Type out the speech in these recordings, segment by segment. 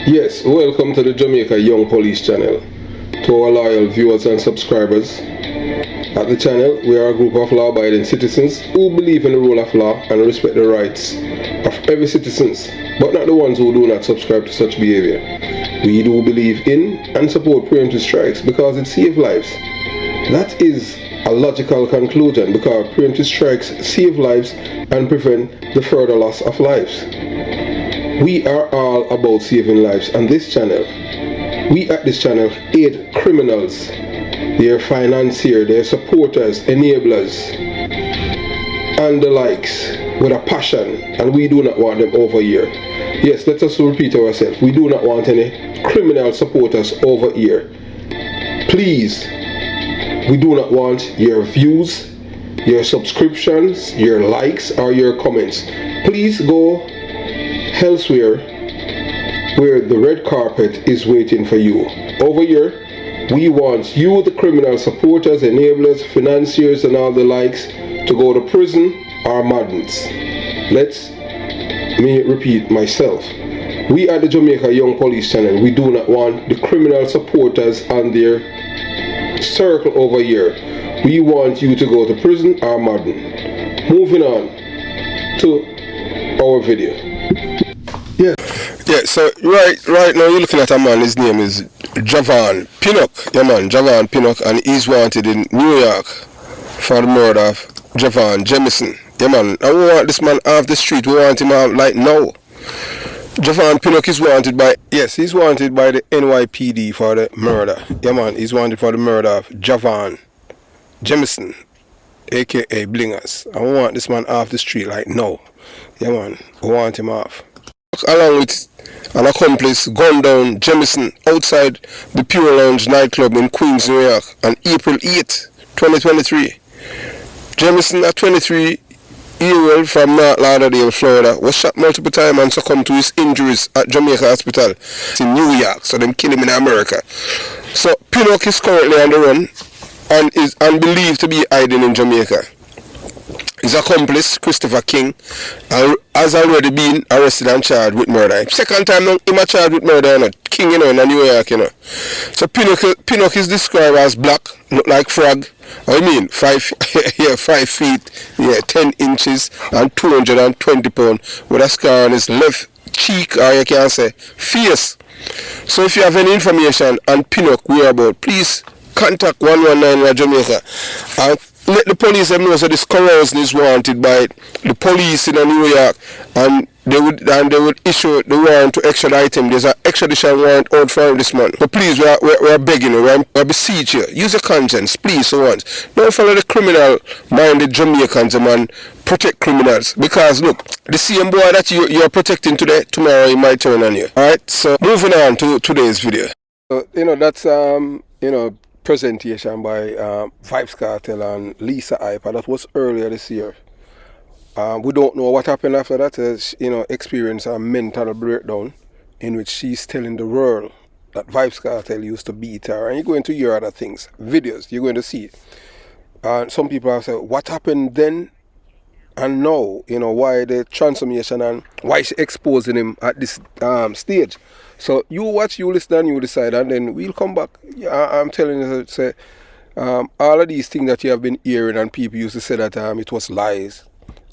Yes, welcome to the Jamaica Young Police channel. To our loyal viewers and subscribers, at the channel we are a group of law-abiding citizens who believe in the rule of law and respect the rights of every citizen, but not the ones who do not subscribe to such behavior. We do believe in and support preemptive strikes because it saves lives. That is a logical conclusion because preemptive strikes save lives and prevent the further loss of lives. We are all about saving lives on this channel. We at this channel aid criminals, their financiers, their supporters, enablers, and the likes with a passion, and we do not want them over here. Yes, let us repeat ourselves. We do not want any criminal supporters over here. Please, we do not want your views, your subscriptions, your likes, or your comments. Please go elsewhere where the red carpet is waiting for you. Over here, we want you, the criminal supporters, enablers, financiers, and all the likes, to go to prison or madness. Let me repeat myself. We at the Jamaica Young Police channel, we do not want the criminal supporters and their circle over here. We want you to go to prison or madden. Moving on to our video. Yeah, so right now you're looking at a man, his name is Javon Pinnock. Yeah man, Javon Pinnock, and he's wanted in New York for the murder of Javon Jamison. Yeah man, and we want this man off the street, we want him out like now. Javon Pinnock is wanted by, yes, he's wanted by the NYPD for the murder. Yeah man, he's wanted for the murder of Javon Jamison, aka Blingers. And we want this man off the street like now. Yeah man, we want him off. Along with an accomplice gunned down Jamison outside the Pure Lounge nightclub in Queens, New York on April 8, 2023. Jamison, a 23-year-old from North Lauderdale, Florida, was shot multiple times and succumbed to his injuries at Jamaica Hospital in New York, so them kill him in America. So Pinnock is currently on the run and is believed to be hiding in Jamaica. His accomplice, Christopher King, has already been arrested and charged with murder. Second time now, him charged with murder, you know. King, you know, in New York, you know. So Pinnock is described as black, look like frog. I mean, 5 feet, 10 inches, and 220 pounds, with a scar on his left cheek, or you can say, face. So if you have any information on Pinnock whereabouts, please contact 119 Jamaica and let the police know that this corrosion is wanted by the police in New York, and they would issue the warrant to extradite him. There's an extradition warrant out for this man. But please, we're begging you, we're beseeching you. Use your conscience, please, for once. Don't follow the criminal-minded Jamaicans, man. Protect criminals. Because, look, the same boy that you're protecting today, tomorrow he might turn on you. Alright, so moving on to today's video. So, that's, presentation by Vybz Kartel and Lisa Hyper. That was earlier this year. We don't know what happened after that. Experienced a mental breakdown in which she's telling the world that Vybz Kartel used to beat her. And you're going to hear other things, videos, you're going to see. And some people have said, what happened then and now? Why the transformation and why she exposing him at this stage. So you watch, you listen, and you decide, and then we'll come back. I'm telling you, say, all of these things that you have been hearing, and people used to say that it was lies.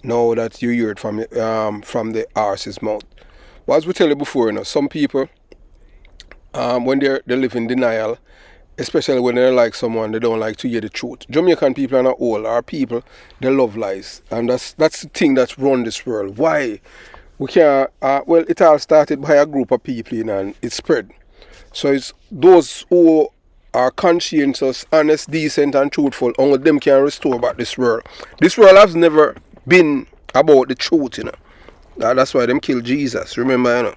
Now that you hear it from the horse's mouth. But as we tell you before, some people, when they live in denial, especially when they like someone, they don't like to hear the truth. Jamaican people are not all. Our people, they love lies, and that's the thing that's run this world. Why? We can't, it all started by a group of people, and it spread. So it's those who are conscientious, honest, decent, and truthful, only them can restore back this world. This world has never been about the truth, That's why them killed Jesus, remember,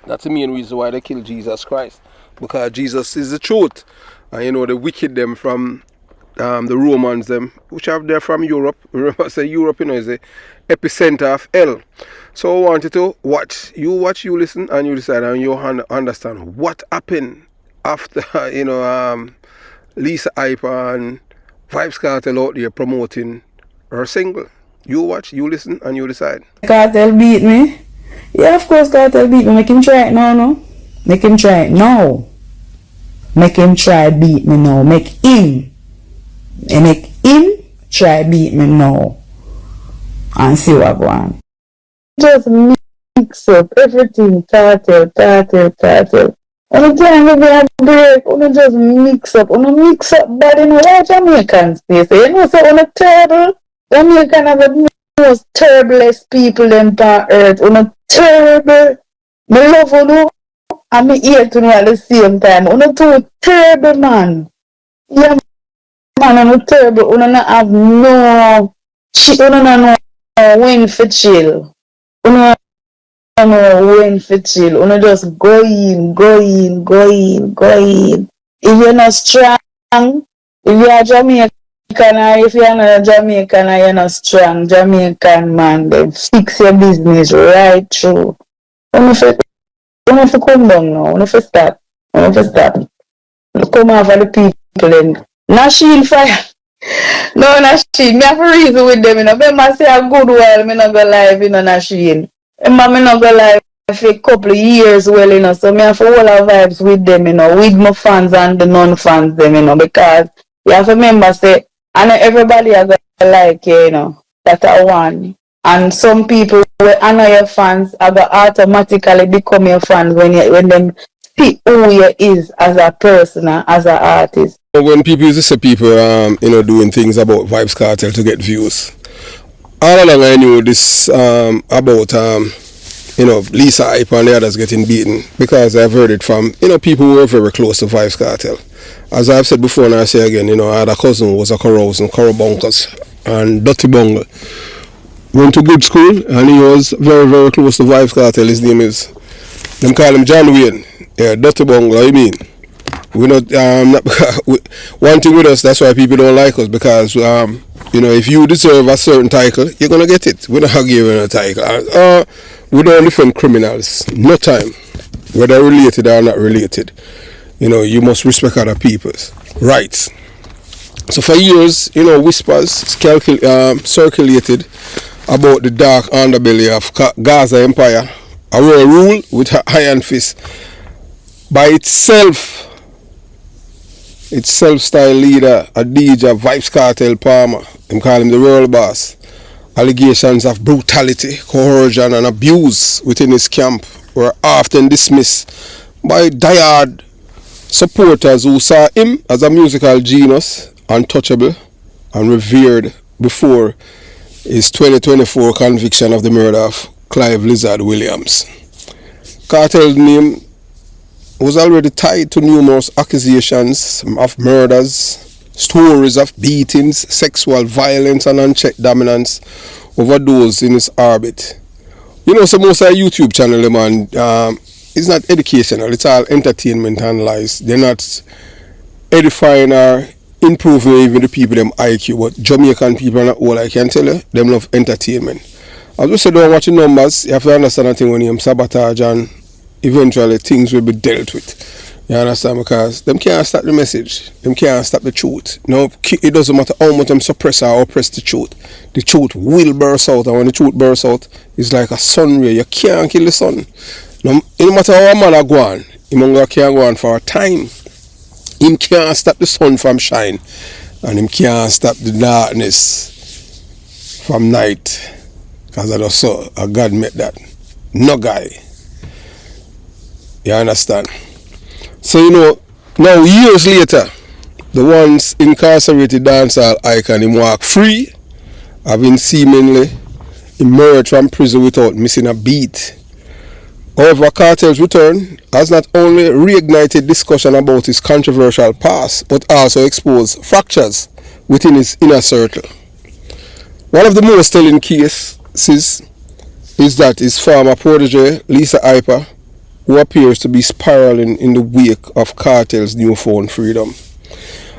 That's the main reason why they killed Jesus Christ. Because Jesus is the truth. And, the wicked them from the Romans, them, which are there from Europe. Remember, I say Europe, is the epicenter of hell. So I want you to watch, you listen, and you decide, and you understand what happened after, Lisa Hyper and Vybz Kartel out there promoting her single. You watch, you listen, and you decide. Kartel beat me. Yeah, of course, Kartel beat me. Make him try it now, no? Make him try it now. Make him try beat me now. Make him try beat me now. And see what go on. Just mix up everything. Kartel. Only time we have break, only just mix up. Only mix up bad in all Jamaicans. You know, so on a terrible, Jamaican are the most terriblest people in the earth. On a terrible, me love you, and me hate you at the same time. On a two terrible man. Yeah, man, on a terrible. On a have no, on a no win for chill. On a win for chill. On just go in. If you're not strong, if you're Jamaican or if you're not Jamaican or you're not strong, Jamaican man, then fix your business right through. When you come down now, when you start. Come over the people then. Not shield fire. No, not shield. Me have a reason with them, you know. Remember say a good while, me not go live, you know, not shield. Remember me not go live for a couple of years, well, you know, so me have a whole lot of vibes with them, you know, with my fans and the non-fans them, you know, because you have to remember, say, I know everybody are going to like you, you know, that I want. And some people will honor your fans are going to automatically become your fans when them see who you is as a person, as an artist. When people used to say people, you know, doing things about Vybz Kartel to get views, all along I knew this about you know, Lisa Hype and the others getting beaten because I've heard it from, you know, people who were very close to Vybz Kartel. As I've said before and I say again, you know, I had a cousin who was a carousing, Corobunkers, and Dirty Bungle. Went to good school and he was very, very close to Vybz Kartel. His name is, them call him John Wayne. Yeah, Dirty Bungle, I mean. We're not, one thing with us, that's why people don't like us, because, you know, if you deserve a certain title, you're going to get it. We're not giving a title. We don't defend criminals. No time. Whether related or not related. You know, you must respect other people's rights. So for years, you know, whispers circulated about the dark underbelly of Gaza Empire. A world rule with an iron fist. By itself, its self-styled leader, a DJ, Vybz Kartel Palmer, them call him the world boss. Allegations of brutality, coercion and abuse within his camp were often dismissed by diehard supporters who saw him as a musical genius, untouchable and revered before his 2024 conviction of the murder of Clive Lizard Williams. Kartel's name was already tied to numerous accusations of murders, stories of beatings, sexual violence and unchecked dominance over those in his orbit. You know, so most of our YouTube channel, man, it's not educational, it's all entertainment and lies. They're not edifying or improving even the people, them IQ, but Jamaican people are not all, I can tell you, them love entertainment. As we said, don't watch the numbers, you have to understand a thing when you sabotage and eventually things will be dealt with. You understand? Because them can't stop the message. Them can't stop the truth. No, it doesn't matter how much them suppress or oppress the truth. The truth will burst out, and when the truth bursts out, it's like a sun ray. You can't kill the sun. No matter how a man go on, him can't go on for a time. Him can't stop the sun from shine, and him can't stop the darkness from night. Because I just saw a God made that. No guy. You understand? So, you know, now years later, the once incarcerated dancehall icon him walk free, having seemingly emerged from prison without missing a beat. However, Kartel's return has not only reignited discussion about his controversial past, but also exposed fractures within his inner circle. One of the most telling cases is that his former protege, Lisa Hype, who appears to be spiraling in the wake of Kartel's newfound freedom.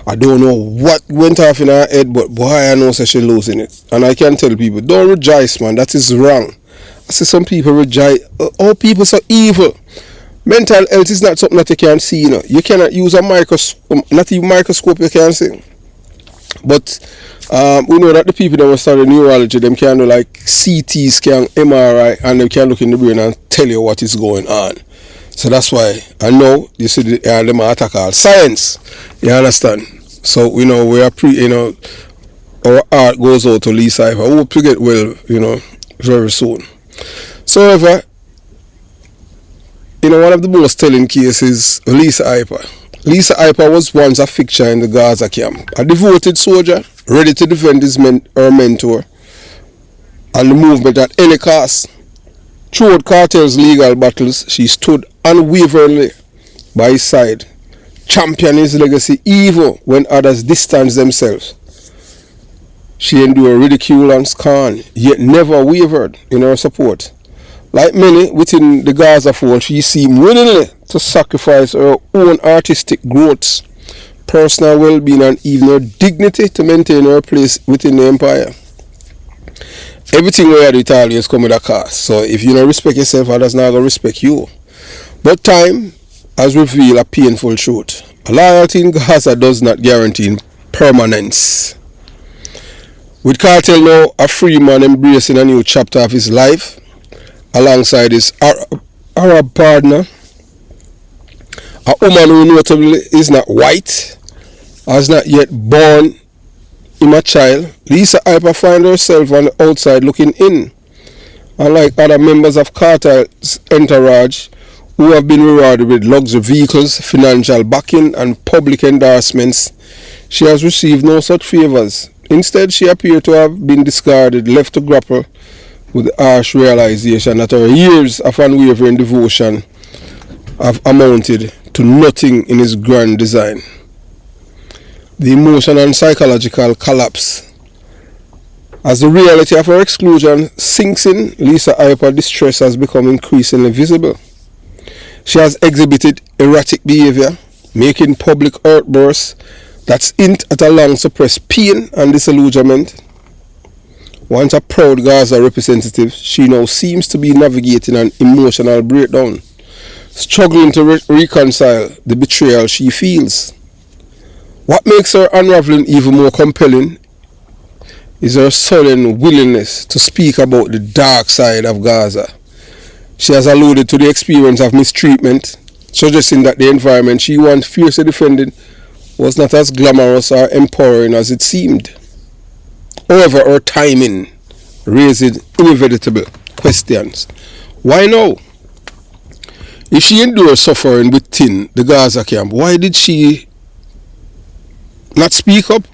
I don't know what went off in her head, but boy, I know she's losing it. And I can tell people, don't rejoice, man, that is wrong. I see some people rejoice. Oh, people so evil. Mental health is not something that you can see, you know. You cannot use a microscope, not even microscope you can see. But We know that the people that were studying neurology, them can do like CT scan, MRI, and they can look in the brain and tell you what is going on. So that's why I know you see them attack all science. You understand? So we know we are our art goes out to Lisa Hyper. I hope to get well, very soon. So however, one of the most telling cases, Lisa Hyper. Lisa Hyper was once a fixture in the Gaza camp, a devoted soldier, ready to defend her mentor and the movement at any cost. Throughout Kartel's legal battles, she stood unwaveringly by his side, championing his legacy even when others distanced themselves. She endured ridicule and scorn, yet never wavered in her support. Like many within the Gaza fold, she seemed willingly to sacrifice her own artistic growth, personal well-being, and even her dignity to maintain her place within the empire. Everything we do Italians come with a cost. So if you don't respect yourself, others not going to respect you. But time has revealed a painful truth. Loyalty in Gaza does not guarantee permanence. With Kartel now a free man embracing a new chapter of his life, alongside his Arab partner, a woman who notably is not white, has not yet born him a child, Lisa Hyper finds herself on the outside looking in. Unlike other members of Kartel's entourage, who have been rewarded with luxury vehicles, financial backing, and public endorsements, she has received no such favors. Instead, she appeared to have been discarded, left to grapple with the harsh realization that her years of unwavering devotion have amounted to nothing in his grand design. The emotional and psychological collapse. As the reality of her exclusion sinks in, Lisa Hyper's distress has become increasingly visible. She has exhibited erratic behavior, making public outbursts that hint at a long suppressed pain and disillusionment. Once a proud Gaza representative, she now seems to be navigating an emotional breakdown, struggling to reconcile the betrayal she feels. What makes her unraveling even more compelling is her sudden willingness to speak about the dark side of Gaza. She has alluded to the experience of mistreatment, suggesting that the environment she once fiercely defended was not as glamorous or empowering as it seemed. However, her timing raises inevitable questions. Why now? If she endured suffering within the Gaza camp, why did she not speak up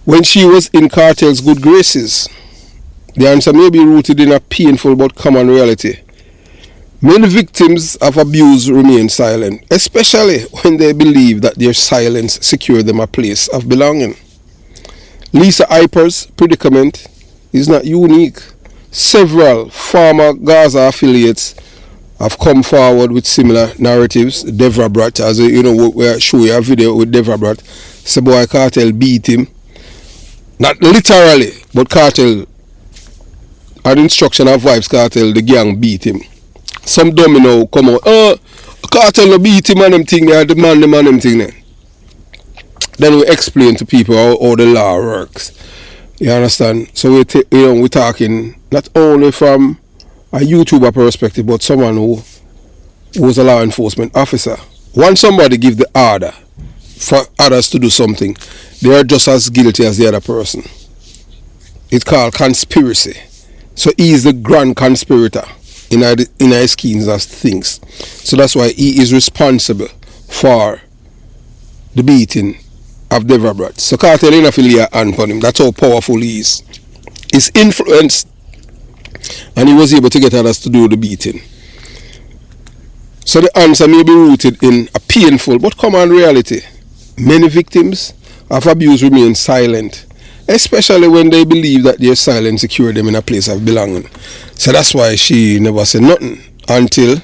when she was in Kartel's good graces? The answer may be rooted in a painful but common reality. Many victims of abuse remain silent, especially when they believe that their silence secured them a place of belonging. Lisa Hyper's predicament is not unique. Several former Gaza affiliates have come forward with similar narratives. Devra Brat, as we show you a video with Devra Brat, say boy Kartel beat him. Not literally, but Kartel, at instruction of Vybz Kartel, the gang beat him. Some domino come out, Kartel no beat him and them thing there, the man them thing there. Then we explain to people how the law works. You understand? So we're talking not only from a YouTuber perspective, but someone who was a law enforcement officer. Once somebody give the order for others to do something, they are just as guilty as the other person. It's called conspiracy. So he is the grand conspirator in our schemes of things. So that's why he is responsible for the beating of Devra Brat. So Kartel ain't affiliate hand on him. That's how powerful he is. His influence, and he was able to get others to do the beating. So the answer may be rooted in a painful but common reality. Many victims of abuse remain silent, especially when they believe that their silence secured them in a place of belonging. So that's why she never said nothing until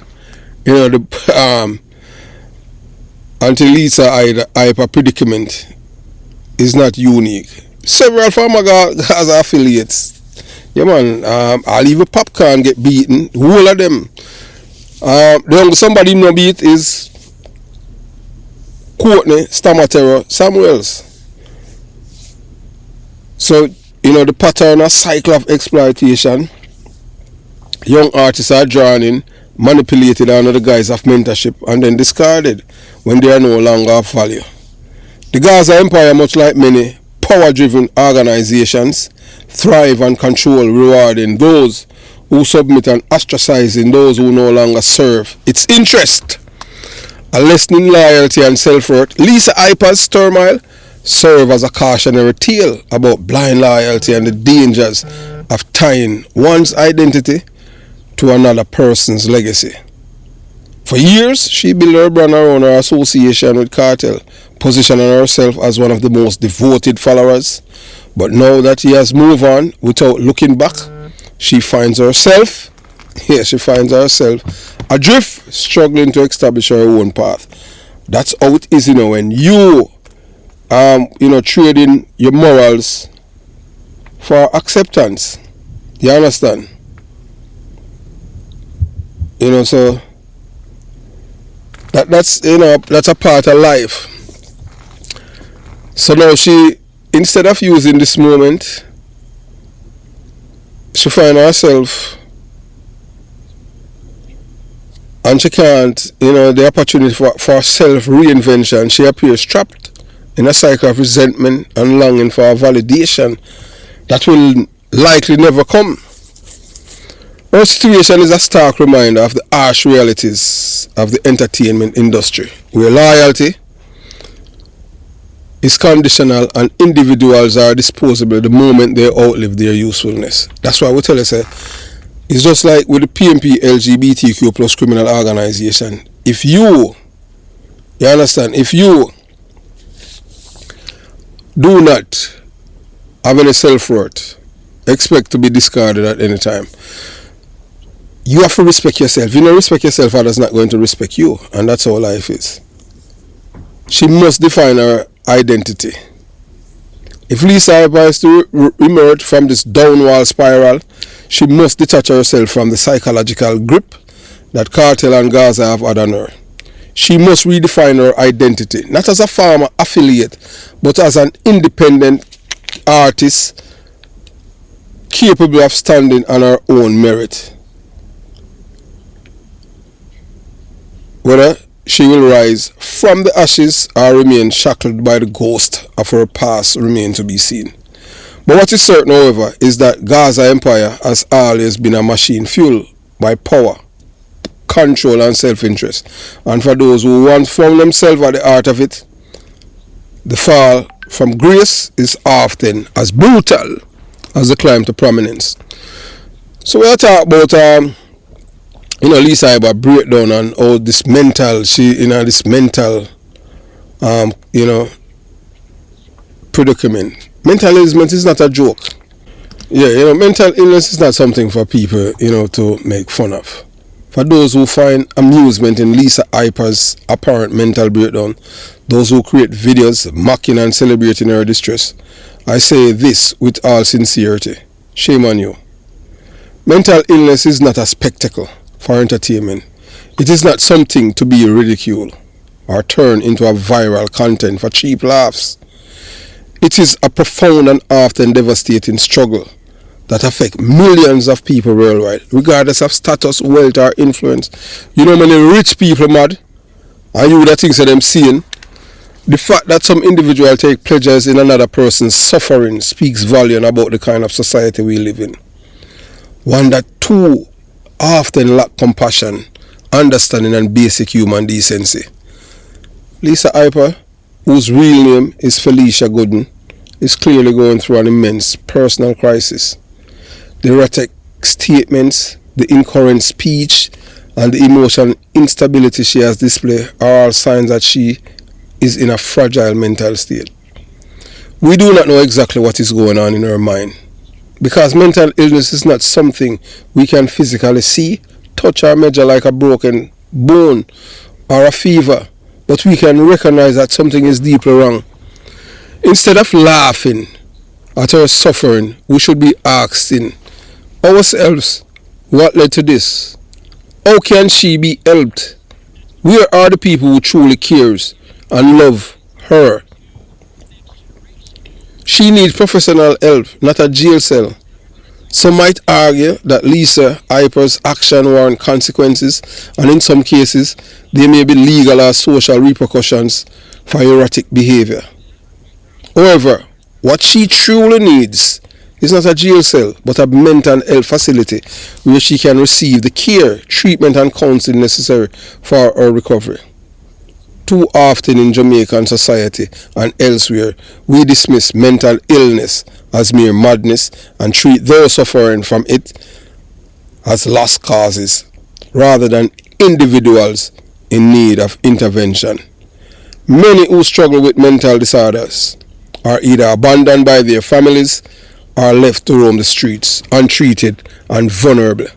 until Lisa Hyper predicament is not unique. Several former Gaza affiliates, yeah man, I'll leave a popcorn get beaten, the whole of them. The only somebody no beat is Courtney Stamatero Samuels. So, the pattern of cycle of exploitation, young artists are drawn in, manipulated under the guise of mentorship, and then discarded when they are no longer of value. The Gaza Empire, much like many power-driven organizations, thrive and control, rewarding those who submit and ostracizing those who no longer serve its interest. A lesson in loyalty and self-worth, Lisa Hyper's turmoil serve as a cautionary tale about blind loyalty and the dangers of tying one's identity to another person's legacy. For years, she built her brand around her association with Kartel, positioning herself as one of the most devoted followers. But now that he has moved on without looking back, she finds herself adrift, struggling to establish her own path. That's how it is, when you trading your morals for acceptance. You understand? So that's a part of life. So now she, instead of using this moment, she finds herself, and she can't, the opportunity for self-reinvention. She appears trapped in a cycle of resentment and longing for a validation that will likely never come. Her situation is a stark reminder of the harsh realities of the entertainment industry, where loyalty is conditional and individuals are disposable the moment they outlive their usefulness. That's why we tell us, it's just like with the PMP LGBTQ plus criminal organization. If you do not have any self-worth, expect to be discarded at any time. You have to respect yourself. If you don't respect yourself, others not going to respect you. And that's how life is. She must define her identity. If Lisa Hyper is to emerge from this downward spiral, she must detach herself from the psychological grip that Kartel and Gaza have had on her. She must redefine her identity, not as a farmer affiliate, but as an independent artist capable of standing on her own merit. Whether she will rise from the ashes or remain shackled by the ghost of her past remains to be seen. But what is certain, however, is that Gaza Empire has always been a machine fueled by power, control and self-interest. And for those who once found themselves at the heart of it, the fall from grace is often as brutal as the climb to prominence. So we'll talk about Lisa Hyper breakdown and all this mental, predicament. Mental illness is not a joke. Yeah, mental illness is not something for people, to make fun of. For those who find amusement in Lisa Hyper's apparent mental breakdown, those who create videos mocking and celebrating her distress, I say this with all sincerity. Shame on you. Mental illness is not a spectacle for entertainment. It is not something to be ridiculed or turned into a viral content for cheap laughs. It is a profound and often devastating struggle that affects millions of people worldwide, regardless of status, wealth or influence. Many rich people mad, and you that things that them seeing. The fact that some individual take pleasures in another person's suffering speaks volume about the kind of society we live in. One that too often lack compassion, understanding and basic human decency. Lisa Hyper, whose real name is Felicia Gooden, is clearly going through an immense personal crisis. The erratic statements, the incoherent speech, and the emotional instability she has displayed are all signs that she is in a fragile mental state. We do not know exactly what is going on in her mind, because mental illness is not something we can physically see, touch or measure like a broken bone or a fever, but we can recognize that something is deeply wrong. Instead of laughing at her suffering, we should be asking ourselves, what led to this? How can she be helped? Where are the people who truly cares and love her? She needs professional help, not a jail cell. Some might argue that Lisa Hyper's action warrant consequences, and in some cases, there may be legal or social repercussions for erratic behavior. However, what she truly needs is not a jail cell, but a mental health facility where she can receive the care, treatment, and counseling necessary for her recovery. Too often in Jamaican society and elsewhere, we dismiss mental illness as mere madness and treat those suffering from it as lost causes rather than individuals in need of intervention. Many who struggle with mental disorders are either abandoned by their families or left to roam the streets untreated and vulnerable.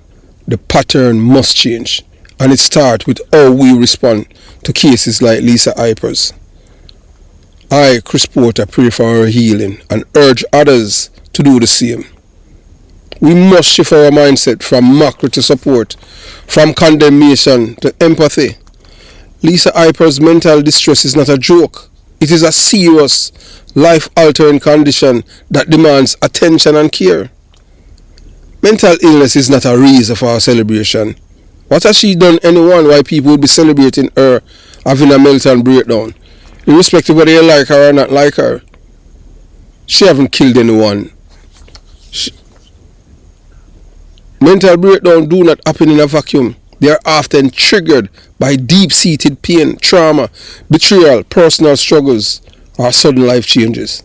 The pattern must change, and it starts with how we respond to cases like Lisa Hyper's. I, Chris Porter, pray for her healing and urge others to do the same. We must shift our mindset from mockery to support, from condemnation to empathy. Lisa Hyper's mental distress is not a joke. It is a serious, life-altering condition that demands attention and care. Mental illness is not a reason for our celebration. What has she done anyone why people will be celebrating her having a mental breakdown, irrespective whether you like her or not like her? She haven't killed anyone. Mental breakdown do not happen in a vacuum. They are often triggered by deep-seated pain, trauma, betrayal, personal struggles, or sudden life changes.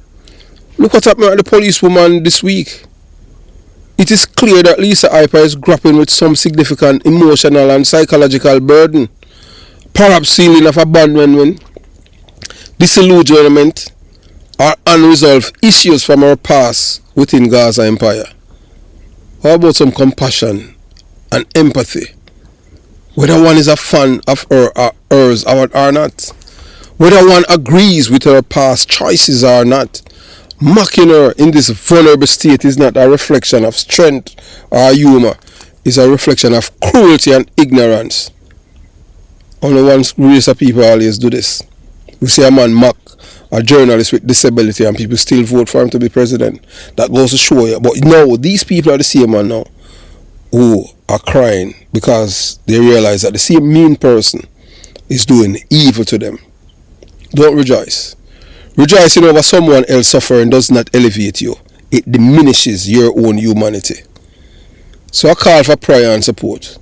Look what happened at the policewoman this week. It is clear that Lisa Hyper is grappling with some significant emotional and psychological burden, perhaps feeling of abandonment, disillusionment, or unresolved issues from her past within Gaza Empire. How about some compassion and empathy? Whether one is a fan of her or hers or not, whether one agrees with her past choices or not, mocking her in this vulnerable state is not a reflection of strength or humor. It's a reflection of cruelty and ignorance. Only one race of people always do this. We see a man mock a journalist with disability and people still vote for him to be president. That goes to show you. But no, these people are the same man now who are crying because they realize that the same mean person is doing evil to them. Don't rejoice. Rejoicing over someone else suffering does not elevate you. It diminishes your own humanity. So I call for prayer and support.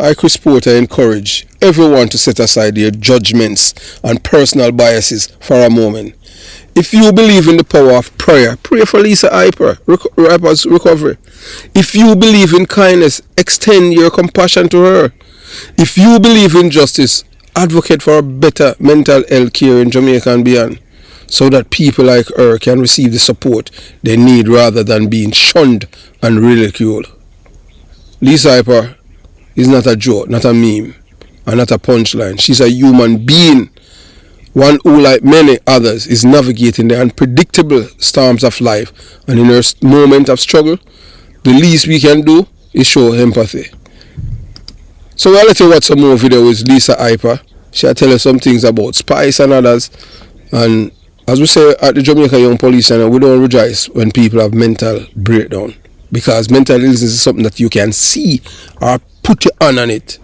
I, Chris Porter, encourage everyone to set aside their judgments and personal biases for a moment. If you believe in the power of prayer, pray for Lisa Hyper's recovery. If you believe in kindness, extend your compassion to her. If you believe in justice, advocate for a better mental health care in Jamaica and beyond, so that people like her can receive the support they need rather than being shunned and ridiculed. Lisa Hyper is not a joke, not a meme, and not a punchline. She's a human being, one who, like many others, is navigating the unpredictable storms of life, and in her moment of struggle, the least we can do is show empathy. So I'll let you watch some more video with Lisa Hyper. She'll tell you some things about Spice and others. And as we say at the Jamaica Young Police Center, we don't rejoice when people have mental breakdown, because mental illness is something that you can see or put your hand on it.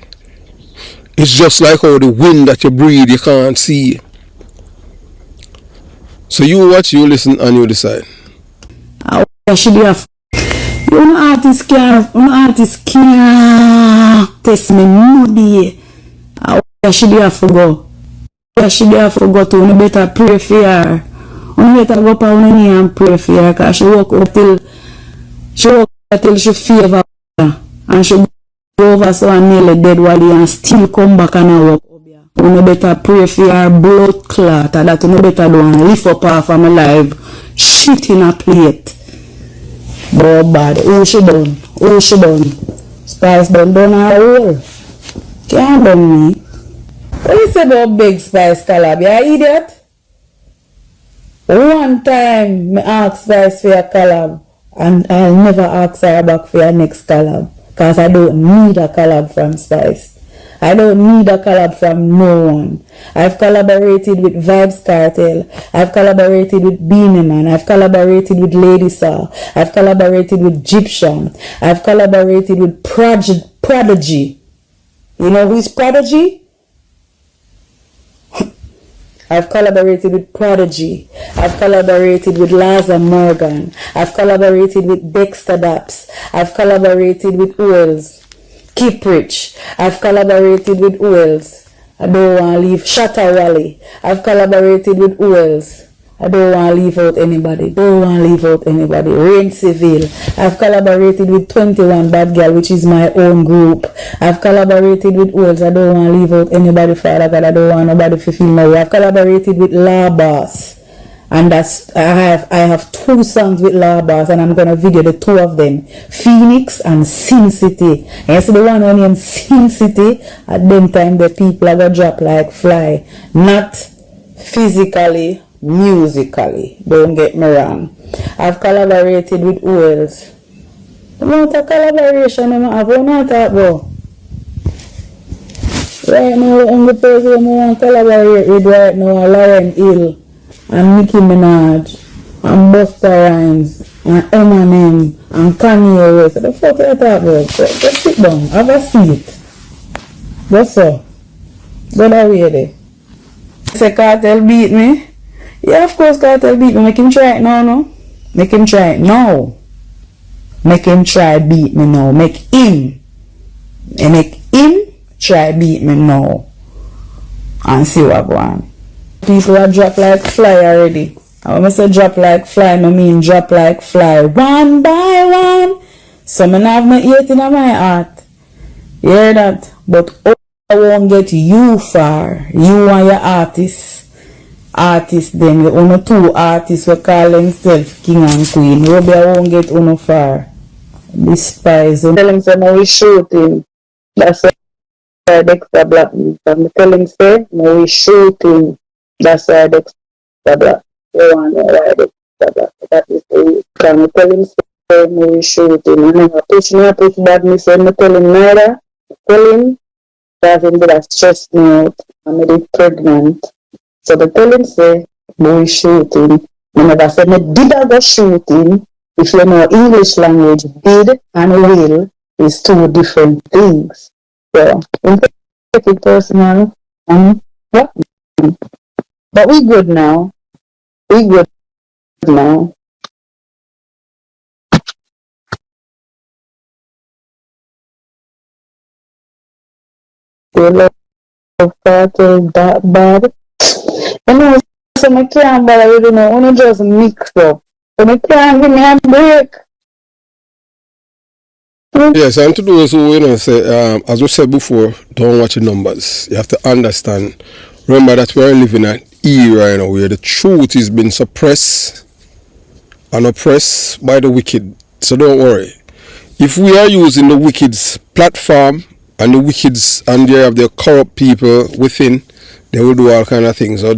It's just like how the wind that you breathe, you can't see. So you watch, you listen, and you decide. I should have. You artist can't test me moody. I should have to go. I should have to go to. You better pray for her. You better go up on her knee and pray for her, because she walk up till she favor her, and she go over so and nearly dead body and still come back and walk. You better pray for her blood clot, and that you better do and lift up her from alive. Shit in a plate. But bad. Who she done? Who she done? Spice done her hole. Can't done me. What you say about big Spice collab? You idiot? One time I asked Spice for a collab, and I'll never ask her back for your next collab, because I don't need a collab from Spice. I don't need a collab from no one. I've collaborated with Vybz Kartel. I've collaborated with Beanie Man. I've collaborated with Lady Saw. I've collaborated with Egyptian. I've collaborated with Prodigy. You know who's Prodigy? I've collaborated with Prodigy. I've collaborated with Laza Morgan. I've collaborated with Dexter Daps. I've collaborated with who else? Keep Rich. I've collaborated with who else? I don't want to leave Shatta Wally. I've collaborated with who else? I don't want to leave out anybody. Rain Civil. I've collaborated with 21 Bad Girl, which is my own group. I've collaborated with who else? I don't want to leave out anybody, Father God. I don't want nobody to feel my way. I've collaborated with La Boss. And I have 2 songs with La Boss, and I'm gonna video the 2 of them. Phoenix and Sin City. And you see the one in Sin City, at them time the people are gonna drop like fly. Not physically, musically. Don't get me wrong. I've collaborated with who else? The amount of collaboration I have not talk about. Right now, the only person I want to collaborate with right now are Lauren Hill and Nicki Minaj and Busta Rhymes and Eminem and Kanye West. What the fuck are you talking about? Just sit down, have a seat. What's up? Go that way there. Say Kartel beat me? Yeah, of course Kartel beat me. Make him try it now, no? Make him try it now. Make him try beat me now. Make him try beat me now. And see what go on. People are drop like fly already. And when I say drop like fly, I mean drop like fly. One by one. So I have my ear in my heart. You hear that? But I won't get you far. You and your artists. Artists them. You only 2 artists who call themselves king and queen. Maybe I won't get uno far. Despise. Tell him say now we shooting. That's why Dexter Black. I'm telling say now we shooting. That's why Dexter Black. You want to ride Dexter Black. That is the can I tell him say now we shooting. And I push bad me say I tell him neither. Tell him that him that stress me out. I'm already pregnant. So the tell him say now we shooting. I never said me did I go shooting. If you know English language, did and will is 2 different things. So, don't take it personal. But we good now. We good now. You love Kartel that bad. You know, so I can't bother with you know, only just mix up. So I can't give me a break. Yes, and to those who say, as we said before, don't watch the numbers. You have to understand. Remember that we're living in an era where the truth is being suppressed and oppressed by the wicked. So don't worry. If we are using the wicked's platform and the wicked's and they have their corrupt people within, they will do all kind of things. So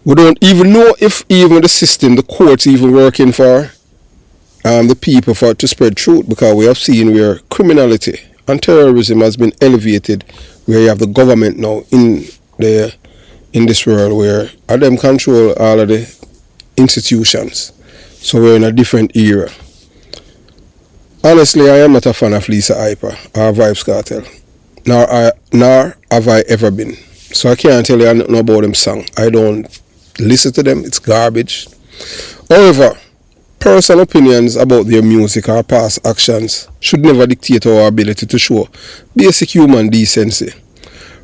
we don't even know if even the system, the courts even working for the people for to spread truth, because we have seen where criminality and terrorism has been elevated, where you have the government now in this world where them control all of the institutions. So we're in a different era. Honestly, I am not a fan of Lisa Hyper or Vybz Kartel, nor have I ever been. So I can't tell you nothing about them song. I don't listen to them. It's garbage. However, personal opinions about their music or past actions should never dictate our ability to show basic human decency,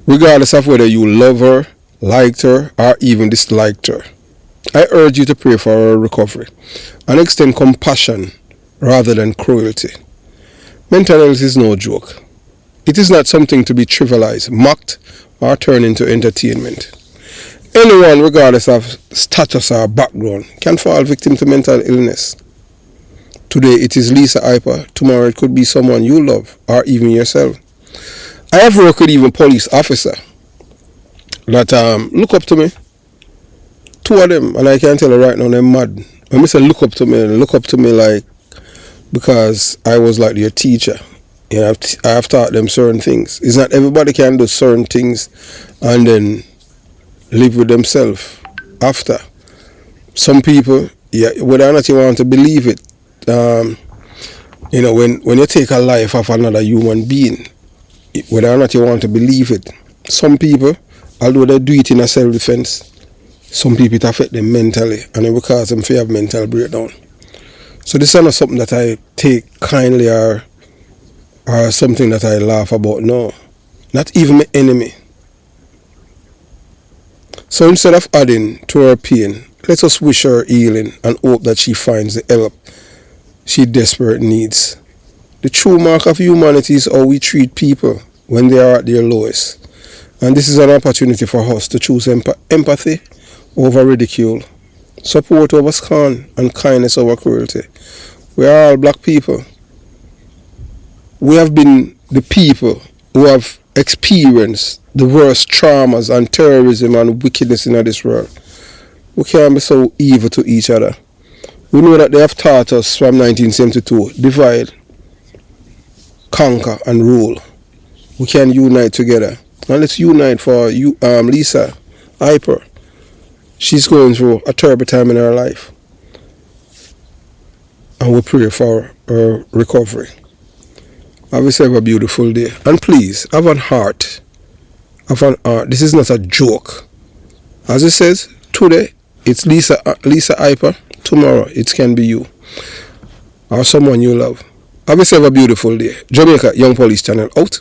regardless of whether you love her, liked her, or even disliked her. I urge you to pray for her recovery and extend compassion rather than cruelty. Mental health is no joke. It is not something to be trivialized, mocked, or turned into entertainment. Anyone, regardless of status or background, can fall victim to mental illness. Today it is Lisa Hyper, tomorrow it could be someone you love, or even yourself. I have worked with even police officer that look up to me. 2 of them, and I can tell you right now, they're mad. When I say look up to me like because I was like their teacher. You know, I have taught them certain things. It's not everybody can do certain things and then live with themselves after. Some people, yeah, whether or not you want to believe it, you know, when you take a life of another human being, whether or not you want to believe it, some people, although they do it in a self-defense, some people it affect them mentally and it will cause them to have mental breakdown. So this is not something that I take kindly or something that I laugh about, no. Not even my enemy. So instead of adding to her pain, let us wish her healing and hope that she finds the help she desperately needs. The true mark of humanity is how we treat people when they are at their lowest. And this is an opportunity for us to choose empathy over ridicule, support over scorn, and kindness over cruelty. We are all black people. We have been the people who have experienced the worst traumas and terrorism and wickedness in this world. We can't be so evil to each other. We know that they have taught us from 1972, divide, conquer and rule. We can unite together. And let's unite for Lisa Hyper. She's going through a terrible time in her life. And we pray for her recovery. Have yourself a beautiful day. And please, have an heart. Have an heart. This is not a joke. As it says, today it's Lisa Hyper. Tomorrow it can be you. Or someone you love. Have yourself a beautiful day. Jamaica Young Police Channel out.